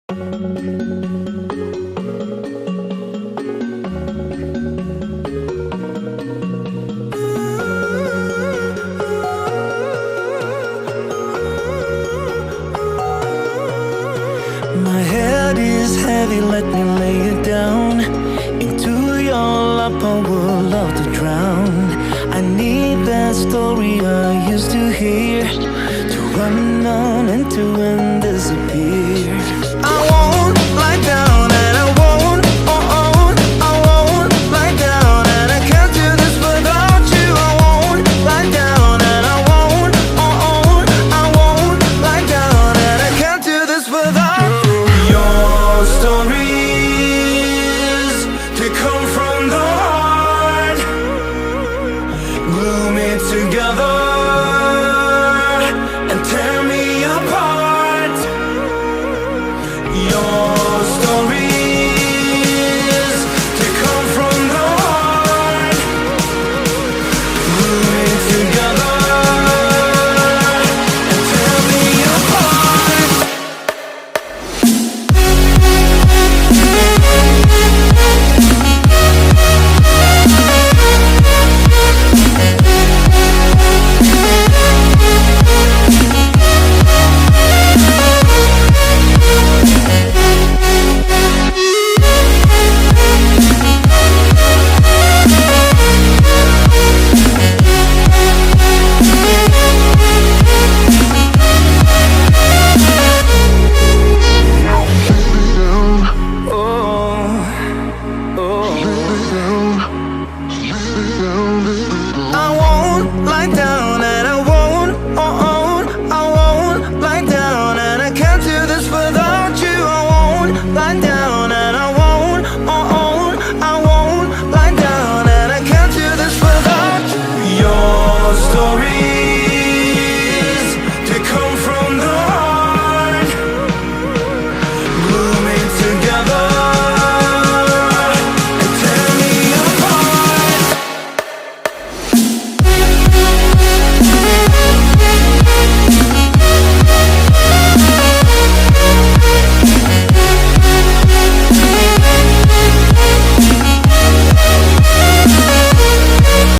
My head is heavy, let me lay it down. Into your lap I would love to drown. I need that story I used to hear, to run on and to end disappear. I won't lie down and I won't, I won't lie down, and I can't do this without you. I won't lie down and I won't, I won't lie down, and I can't do this without you. Your stories, they come from the heart, glue me together and tear me apart. Your